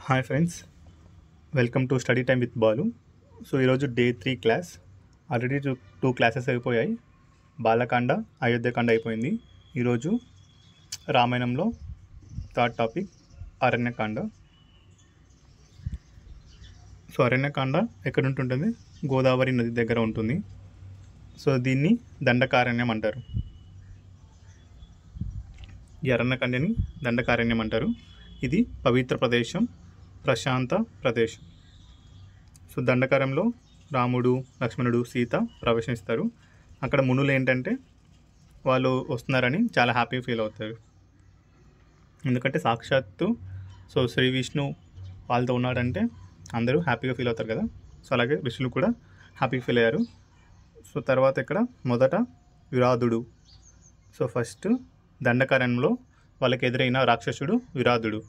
Hi friends, welcome to study time with Balu. So ఈరోజు day 3 class. Already two classes అయిపోయాయి. బాలకాండ, అయోధ్యకాండ అయిపోయింది. ఈరోజు రామాయణంలో third topic Aranyakanda. So Aranyakanda ఎక్కడ ఉంటుంటుంది? గోదావరి నది దగ్గర ఉంటుంది. సో దీన్ని దండకారణ్యం అంటారు. ఈ అరణ్యకాండని దండకారణ్యం అంటారు. ఇది పవిత్ర ప్రదేశం, ప్రశాంత ప్రదేశం. సో దండకారంలో రాముడు, లక్ష్మణుడు, సీత ప్రవేశిస్తారు. అక్కడ మునులు ఏంటంటే వాళ్ళు వస్తున్నారని చాలా హ్యాపీ ఫీల్ అవుతారు. ఎందుకంటే సాక్షాత్తు శ్రీ విష్ణు వాళ్ళతో ఉన్నాడంటే అందరూ హ్యాపీగా ఫీల్ అవుతారు కదా. సో అలాగే ఋషులు కూడా హ్యాపీ ఫీల్ అయ్యారు. సో తర్వాత ఇక్కడ మొదట విరాధుడు. సో ఫస్ట్ దండకారణ్యంలో వాళ్ళకి ఎదురైన రాక్షసుడు విరాధుడు.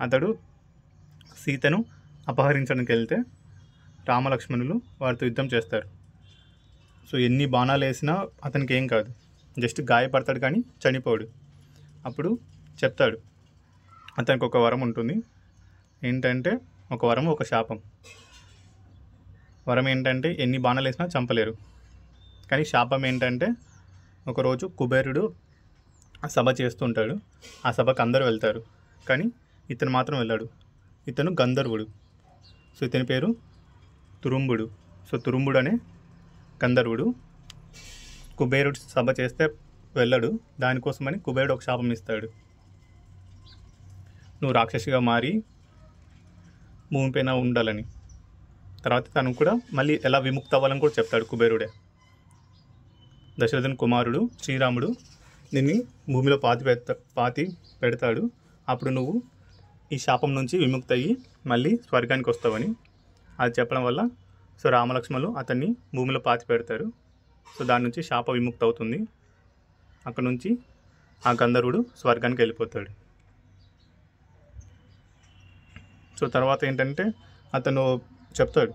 అతడు సీతను అపహరించడానికి వెళ్తే రామలక్ష్మణులు వారితో యుద్ధం చేస్తారు. సో ఎన్ని బాణాలు వేసినా అతనికి ఏం కాదు, జస్ట్ గాయపడతాడు కానీ చనిపోడు. అప్పుడు చెప్తాడు అతనికి ఒక వరం ఉంటుంది. ఏంటంటే ఒక వరం, ఒక శాపం. వరం ఏంటంటే ఎన్ని బాణాలు వేసినా చంపలేరు. కానీ శాపం ఏంటంటే ఒకరోజు కుబేరుడు సభ చేస్తుంటాడు. ఆ సభకు అందరూ వెళ్తారు, కానీ ఇతను మాత్రం వెళ్ళాడు. ఇతను గంధర్వుడు. సో ఇతని పేరు తురుంబుడు. సో తురుంబుడు అనే గంధర్వుడు కుబేరుడు సభ చేస్తే వెళ్ళడు. దానికోసమని కుబేరుడు ఒక శాపం ఇస్తాడు. నువ్వు రాక్షసిగా మారి భూమిపైన ఉండాలని. తర్వాత తను కూడా మళ్ళీ ఎలా విముక్త అవ్వాలని కూడా చెప్తాడు కుబేరుడే. దశరథుని కుమారుడు శ్రీరాముడు నిన్ను భూమిలో పాతి పెడతాడు. అప్పుడు నువ్వు ఈ శాపం నుంచి విముక్తి అయ్యి మళ్ళీ స్వర్గానికి వస్తావని అది చెప్పడం వల్ల సో రామలక్ష్మణులు అతన్ని భూమిలో పాతి పెడతారు. సో దాని నుంచి శాప విముక్తి అవుతుంది. అక్కడ నుంచి ఆ గంధర్వుడు స్వర్గానికి వెళ్ళిపోతాడు. సో తర్వాత ఏంటంటే అతను చెప్తాడు,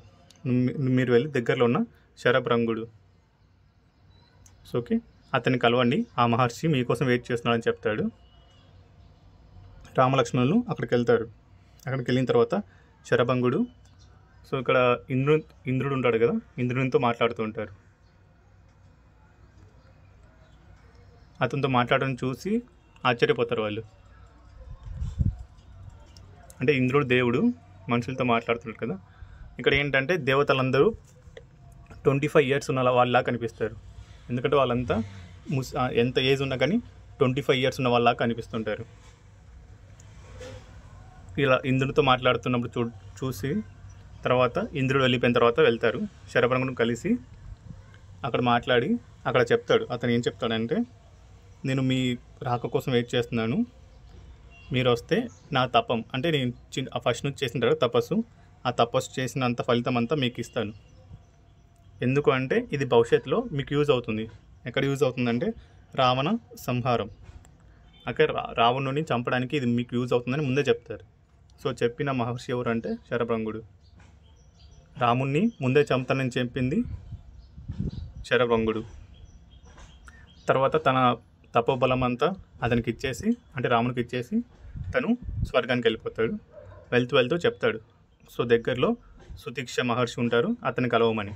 మీరు వెళ్ళి దగ్గరలో ఉన్న శరభంగుడు సో ఓకే అతన్ని కలవండి, ఆ మహర్షి మీకోసం వెయిట్ చేస్తున్నాడని చెప్తాడు. రామలక్ష్మణులు అక్కడికి వెళ్తారు. అక్కడికి వెళ్ళిన తర్వాత శరభంగుడు సో ఇక్కడ ఇంద్రుడు ఉంటాడు కదా, ఇంద్రునితో మాట్లాడుతూ ఉంటారు. అతనితో మాట్లాడడం చూసి ఆశ్చర్యపోతారు వాళ్ళు. అంటే ఇంద్రుడు దేవుడు మనుషులతో మాట్లాడుతున్నాడు కదా. ఇక్కడ ఏంటంటే దేవతలందరూ 25 years ఉన్న వాళ్ళలా కనిపిస్తారు. ఎందుకంటే వాళ్ళంతా ఎంత ఏజ్ ఉన్నా కానీ 25 years ఉన్న వాళ్ళలా కనిపిస్తుంటారు. ఇలా ఇంద్రుడితో మాట్లాడుతున్నప్పుడు చూసి తర్వాత ఇంద్రుడు వెళ్ళిపోయిన తర్వాత వెళ్తారు. శరభంగుడు కలిసి అక్కడ మాట్లాడి అక్కడ చెప్తాడు. అతను ఏం చెప్తాడంటే, నేను మీ రాక కోసం వెయిట్ చేస్తున్నాను. మీరు వస్తే నా తపం అంటే నేను ఫస్ట్ నుంచి చేసిన తపస్సు, ఆ తపస్సు చేసినంత ఫలితం అంతా మీకు ఇస్తాను. ఎందుకు అంటే ఇది భవిష్యత్తులో మీకు యూజ్ అవుతుంది. ఎక్కడ యూజ్ అవుతుందంటే రావణ సంహారం. అక్కడ రావణుని చంపడానికి ఇది మీకు యూజ్ అవుతుందని ముందే చెప్తారు. సో చెప్పిన మహర్షి ఎవరు అంటే శరభంగుడు. రాముణ్ణి ముందే చంపుతానని చెప్పింది శరభంగుడు. తర్వాత తన తపోబలం అంతా అతనికి ఇచ్చేసి, అంటే రామునికి ఇచ్చేసి తను స్వర్గానికి వెళ్ళిపోతాడు. వెళ్తూ వెళ్తూ చెప్తాడు, సో దగ్గరలో సుతీక్ష మహర్షి ఉంటారు, అతన్ని కలవమని.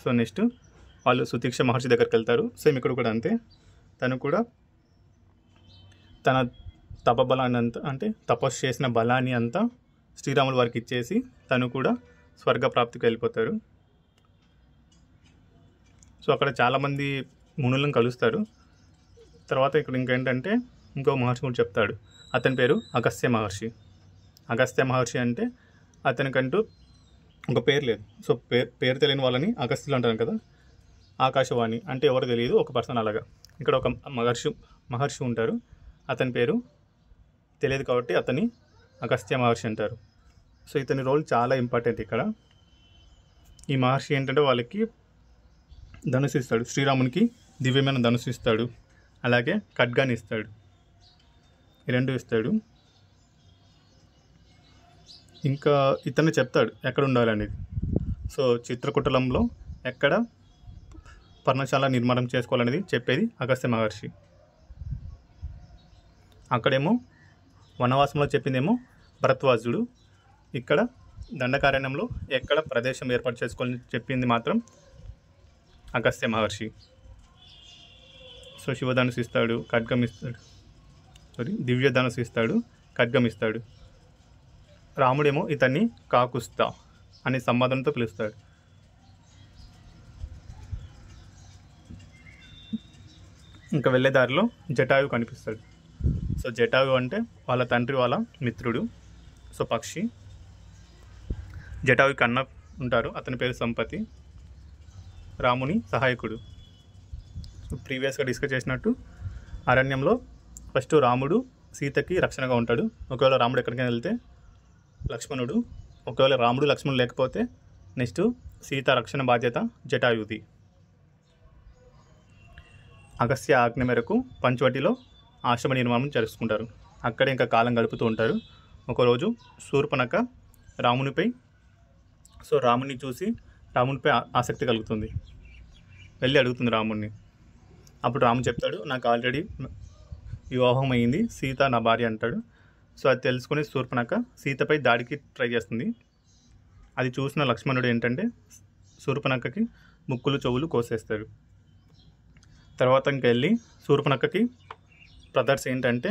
సో నెక్స్ట్ వాళ్ళు సుతీక్ష మహర్షి దగ్గరికి వెళ్తారు. సేమ్ ఇక్కడ కూడా అంతే. తను కూడా తన తపబలాన్ని అంతా, అంటే తపస్సు చేసిన బలాన్ని అంతా శ్రీరాములు వారికి ఇచ్చేసి తను కూడా స్వర్గప్రాప్తికి వెళ్ళిపోతారు. సో అక్కడ చాలామంది మునులను కలుస్తారు. తర్వాత ఇక్కడ ఇంకేంటంటే ఇంకో మహర్షి కూడా చెప్తాడు. అతని పేరు అగస్త్య మహర్షి. అగస్త్య మహర్షి అంటే అతనికంటూ ఒక పేరు లేదు. సో పేరు తెలియని వాళ్ళని అగస్త్యులు అంటారు కదా. ఆకాశవాణి అంటే ఎవరు తెలియదు, ఒక పర్సన్. అలాగా ఇక్కడ ఒక మహర్షి ఉంటారు. అతని పేరు తెలియదు కాబట్టి అతని అగస్త్య మహర్షి అంటారు. సో ఇతని రోల్ చాలా ఇంపార్టెంట్ ఇక్కడ. ఈ మహర్షి ఏంటంటే వాళ్ళకి ధనుసు ఇస్తాడు. శ్రీరామునికి దివ్యమైన ధనుసు ఇస్తాడు, అలాగే ఖడ్గాని ఇస్తాడు. ఈ రెండు ఇస్తాడు. ఇంకా ఇతను చెప్తాడు ఎక్కడ ఉండాలనేది. సో చిత్రకూటంలో ఎక్కడ పర్ణశాల నిర్మాణం చేసుకోవాలనేది చెప్పేది అగస్త్య మహర్షి. అక్కడేమో వనవాసంలో చెప్పిందేమో భరద్వాజుడు, ఇక్కడ దండకారణ్యంలో ఎక్కడ ప్రదేశం ఏర్పాటు చేసుకోవాలని చెప్పింది మాత్రం అగస్త్య మహర్షి. సో శివధనుసు ఇస్తాడు, ఖడ్గం ఇస్తాడు, దివ్య ధనుసు ఇస్తాడు, ఖడ్గం ఇస్తాడు. రాముడేమో ఇతన్ని కాకుస్తా అనే సంబోధనతో పిలుస్తాడు. ఇంకా వెళ్ళే దారిలో జటాయు కనిపిస్తాడు. సో జటాయు అంటే వాళ్ళ తండ్రి వాళ్ళ మిత్రుడు. సో పక్షి. జటాయుకి అన్న ఉంటారు, అతని పేరు సంపతి, రాముని సహాయకుడు. సో ప్రీవియస్గా డిస్కస్ చేసినట్టు అరణ్యంలో ఫస్ట్ రాముడు సీతకి రక్షణగా ఉంటాడు. ఒకవేళ రాముడు ఎక్కడికైనా వెళ్తే లక్ష్మణుడు, ఒకవేళ రాముడు లక్ష్మణుడు లేకపోతే నెక్స్ట్ సీత రక్షణ బాధ్యత జటాయుది. అగస్త్య ఆజ్ఞ మేరకు పంచవటిలో ఆశ్రమ నిర్మాణం చేసుకుంటారు. అక్కడే ఇంకా కాలం గడుపుతూ ఉంటారు. ఒకరోజు శూర్పణఖ రామునిపై రాముని చూసి రామునిపై ఆసక్తి కలుగుతుంది. వెళ్ళి అడుగుతుంది రాముడిని. అప్పుడు రాముడు చెప్తాడు, నాకు ఆల్రెడీ వివాహం అయింది, సీత నా భార్య అంటాడు. సో అది తెలుసుకుని శూర్పణఖ సీతపై దాడికి ట్రై చేస్తుంది. అది చూసిన లక్ష్మణుడు ఏంటంటే శూర్పణఖకి ముక్కులు చెవులు కోసేస్తాడు. తర్వాత ఇంకెళ్ళి శూర్పణఖకి బ్రదర్స్ ఏంటంటే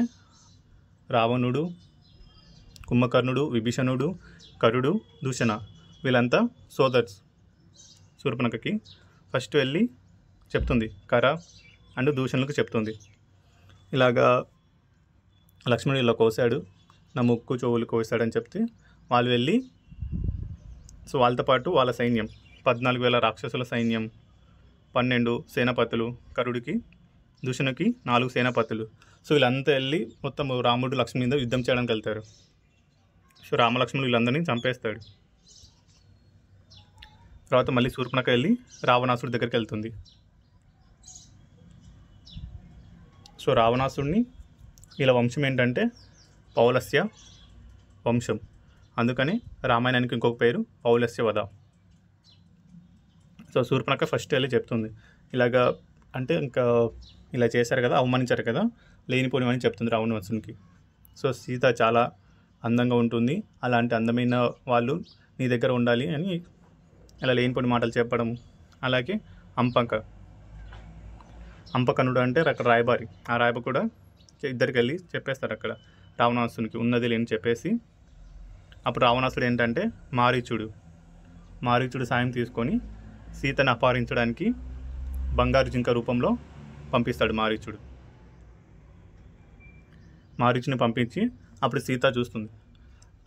రావణుడు, కుంభకర్ణుడు, విభీషణుడు, కరుడు, దూషణ, వీళ్ళంతా సోదర్స్. శూర్పణఖకి ఫస్ట్ వెళ్ళి చెప్తుంది కర అండ్ దూషణలకు చెప్తుంది, ఇలాగా లక్ష్మణుడు ఇలా కోసాడు, నా ముక్కు చెవులు కోసాడని చెప్తే వాళ్ళు వెళ్ళి సో వాళ్ళతో పాటు వాళ్ళ సైన్యం 14,000 రాక్షసుల సైన్యం, 12 సేనాపతులు, కరుడికి దూషణకి 4 సేనాపతులు. సో వీళ్ళంతా వెళ్ళి మొత్తం రాముడు లక్ష్మణుడి మీద యుద్ధం చేయడానికి వెళ్తారు. సో రామలక్ష్మణుడు వీళ్ళందరినీ చంపేస్తాడు. తర్వాత మళ్ళీ శూర్పణఖ వెళ్ళి రావణాసుడి దగ్గరికి వెళ్తుంది. సో రావణాసుడిని వీళ్ళ వంశం ఏంటంటే పౌలస్య వంశం, అందుకని రామాయణానికి ఇంకొక పేరు పౌలస్య వధ. సో శూర్పణఖ ఫస్ట్ వెళ్ళి చెప్తుంది, ఇలాగా అంటే ఇంకా ఇలా చేశారు కదా, అవమానించారు కదా, లేనిపోనివని చెప్తుంది రావణాసునికి. సో సీత చాలా అందంగా ఉంటుంది, అలాంటి అందమైన వాళ్ళు నీ దగ్గర ఉండాలి అని ఇలా లేనిపోని మాటలు చెప్పడం. అలాగే అంపకనుడు అంటే అక్కడ రాయబారి, ఆ రాయబారి కూడా ఇద్దరికి వెళ్ళి చెప్పేస్తారు అక్కడ రావణాసునికి ఉన్నది లేని చెప్పేసి. అప్పుడు రావణాసుడు ఏంటంటే మారీచుడు సాయం తీసుకొని సీతను అపహరించడానికి బంగారు జింక రూపంలో పంపిస్తాడు మారీచుని పంపించి అప్పుడు సీత చూస్తుంది,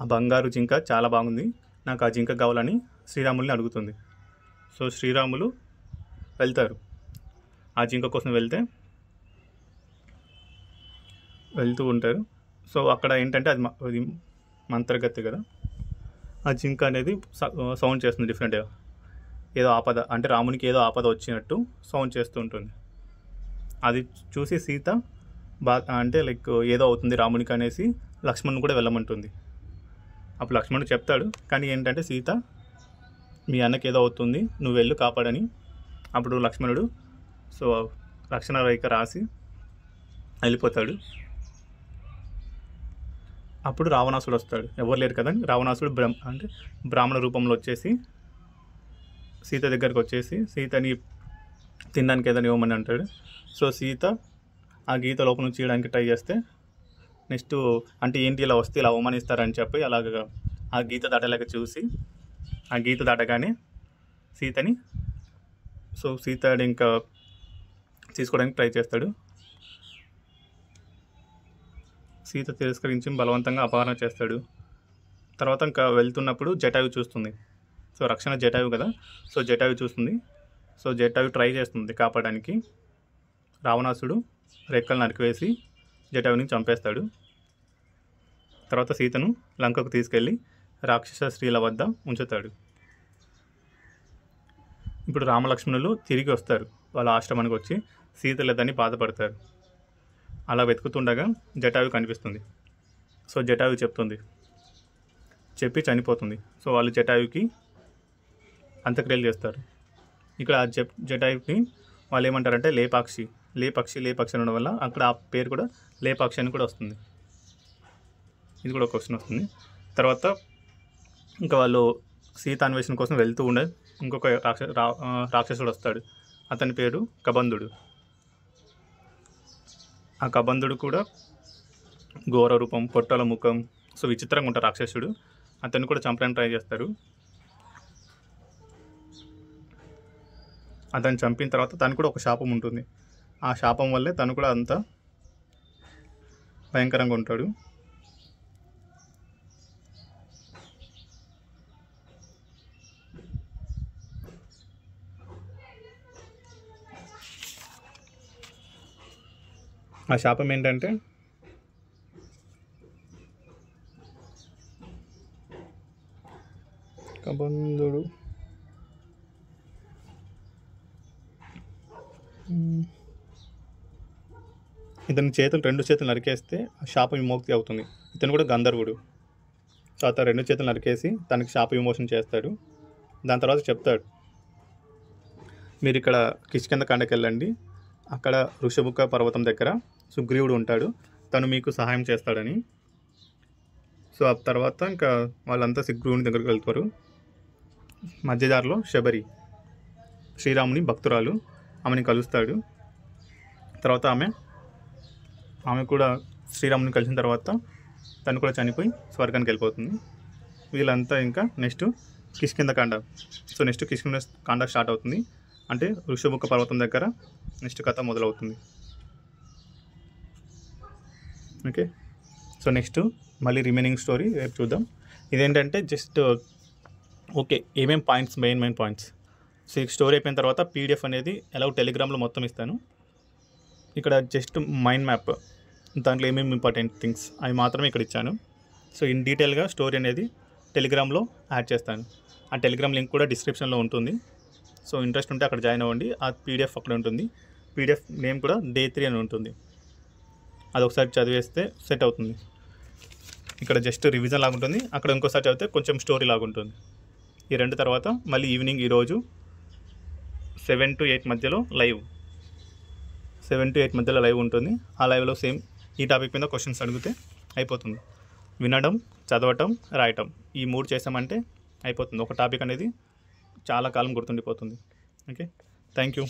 ఆ బంగారు జింక చాలా బాగుంది, నాకు ఆ జింక కావాలని శ్రీరాముల్ని అడుగుతుంది. సో శ్రీరాములు వెళ్తారు ఆ జింక కోసం, వెళ్తూ ఉంటారు. సో అక్కడ ఏంటంటే అది మంత్రగతి కదా, ఆ జింక అనేది సౌండ్ చేస్తుంది డిఫరెంట్గా, ఏదో ఆపద అంటే రామునికి ఏదో ఆపద వచ్చినట్టు సౌండ్ చేస్తూ ఉంటుంది. అది చూసి సీత అంటే లైక్ ఏదో అవుతుంది రామునికి అనేసి లక్ష్మణుని కూడా వెళ్ళమంటుంది. అప్పుడు లక్ష్మణుడు చెప్తాడు, కానీ ఏంటంటే సీత మీ అన్నకి ఏదో అవుతుంది, నువ్వు వెళ్ళు కాపాడని. అప్పుడు లక్ష్మణుడు సో రక్షణ రేఖ రాసి వెళ్ళిపోతాడు. అప్పుడు రావణాసుడు వస్తాడు, ఎవరు లేరు కదా, రావణాసుడు బ్రాహ్మణ రూపంలో వచ్చేసి సీత దగ్గరికి వచ్చేసి సీతని తినడానికి ఏదైనా ఇవ్వమని అంటాడు. సో సీత ఆ గీత లోపల నుంచి చేయడానికి ట్రై చేస్తే నెక్స్ట్ అంటే ఏంటి ఇలా వస్తే ఇలా అవమానిస్తారని చెప్పి అలాగ ఆ గీత దాటలేక చూసి ఆ గీత దాటగానే సీతని సీత ఇంకా తీసుకోవడానికి ట్రై చేస్తాడు. సీత తిరస్కరించి బలవంతంగా అపహరణ చేస్తాడు. తర్వాత ఇంకా వెళ్తున్నప్పుడు జటాయు చూస్తుంది. సో రక్షణ జటాయు కదా, సో జటాయు చూస్తుంది. సో జటాయు ట్రై చేస్తుంది కాపాడడానికి. రావణాసుడు రెక్కలు నరికివేసి జటాయుని చంపేస్తాడు. తర్వాత సీతను లంకకు తీసుకెళ్ళి రాక్షస స్త్రీల వద్ద ఉంచుతాడు. ఇప్పుడు రామలక్ష్మణులు తిరిగి వస్తారు, వాళ్ళ ఆశ్రమానికి వచ్చి సీత లేదని బాధపడతారు. అలా వెతుకుతుండగా జటాయు కనిపిస్తుంది. సో జటాయు చెప్పి చనిపోతుంది. సో వాళ్ళు జటాయుకి అంత్యక్రియలు చేస్తారు. ఇక్కడ ఆ జటాయుకి వాళ్ళు ఏమంటారంటే లేపాక్షి అనడం వల్ల అక్కడ ఆ పేరు కూడా లేపాక్షి అని కూడా వస్తుంది. ఇది కూడా ఒక క్వశ్చన్ వస్తుంది. తర్వాత ఇంకా వాళ్ళు సీత అన్వేషణ కోసం వెళ్తూ ఉండే ఇంకొక రాక్షసుడు వస్తాడు. అతని పేరు కబంధుడు. ఆ కబంధుడు కూడా ఘోర రూపం, పొట్టల ముఖం, సో విచిత్రంగా ఉంటారు రాక్షసుడు. అతన్ని కూడా చంపడానికి ట్రై చేస్తారు. అతన్ని చంపిన తర్వాత తను కూడా ఒక శాపం ఉంటుంది. ఆ శాపం వల్లే తను కూడా అంత భయంకరంగా ఉంటాడు. ఆ శాపం ఏంటంటే కబంధుడు ఇతని రెండు చేతులు నరికేస్తే శాప విమోక్తి అవుతుంది. ఇతను కూడా గంధర్వుడు. సో అతను 2 చేతులు నరికేసి తనకి శాప విమోచన చేస్తాడు. దాని తర్వాత చెప్తాడు, మీరు ఇక్కడ కిష్కింధకాండకి వెళ్ళండి, అక్కడ ఋషభుక పర్వతం దగ్గర సుగ్రీవుడు ఉంటాడు, తను మీకు సహాయం చేస్తాడని. సో ఆ తర్వాత ఇంకా వాళ్ళంతా సుగ్రీవుని దగ్గరికి వెళ్తారు. మధ్యదారిలో శబరి, శ్రీరాముని భక్తురాలు, ఆమెని కలుస్తాడు. తర్వాత ఆమె కూడా శ్రీరాముని కలిసిన తర్వాత తను కూడా చనిపోయి స్వర్గానికి వెళ్ళిపోతుంది. వీళ్ళంతా ఇంకా next Kishkindha Kanda. So next Kishkindha Kanda start అవుతుంది. అంటే ఋషభుక పర్వతం దగ్గర నెక్స్ట్ కథ మొదలవుతుంది. ఓకే, సో నెక్స్ట్ మళ్ళీ రిమైనింగ్ స్టోరీ రేపు చూద్దాం. ఇదేంటంటే జస్ట్ ఓకే ఏమేం పాయింట్స్, మెయిన్ పాయింట్స్. సో ఈ స్టోరీ అయిపోయిన తర్వాత పీడిఎఫ్ అనేది ఎలా టెలిగ్రామ్లో మొత్తం ఇస్తాను. ఇక్కడ జస్ట్ మైండ్ మ్యాప్, దాంట్లో ఏమేమి ఇంపార్టెంట్ థింగ్స్ అవి మాత్రమే ఇక్కడ ఇచ్చాను. సో ఇన్ డీటెయిల్గా స్టోరీ అనేది టెలిగ్రామ్లో యాడ్ చేస్తాను. ఆ టెలిగ్రామ్ లింక్ కూడా డిస్క్రిప్షన్లో ఉంటుంది. సో ఇంట్రెస్ట్ ఉంటే అక్కడ జాయిన్ అవ్వండి. ఆ పీడిఎఫ్ అక్కడ ఉంటుంది. పీడిఎఫ్ నేమ్ కూడా Day 3 అని ఉంటుంది. అది ఒకసారి చదివేస్తే సెట్ అవుతుంది. ఇక్కడ జస్ట్ రివిజన్ లాగా ఉంటుంది, అక్కడ ఇంకోసారి చదివితే కొంచెం స్టోరీ లాగా ఉంటుంది. ఈ 2 తర్వాత మళ్ళీ ఈవినింగ్ ఈరోజు 7 to 8 మధ్యలో లైవ్, 7 to 8 మధ్యలో లైవ్ ఉంటుంది. ఆ లైవ్లో సేమ్ ఈ టాపిక్ మీద క్వశ్చన్స్ అడిగితే అయిపోతుంది. వినడం, చదవటం, రాయటం, ఈ 3 చేసామంటే అయిపోతుంది. ఒక టాపిక్ అనేది చాలా కాలం గుర్తుండిపోతుంది. Okay, thank you.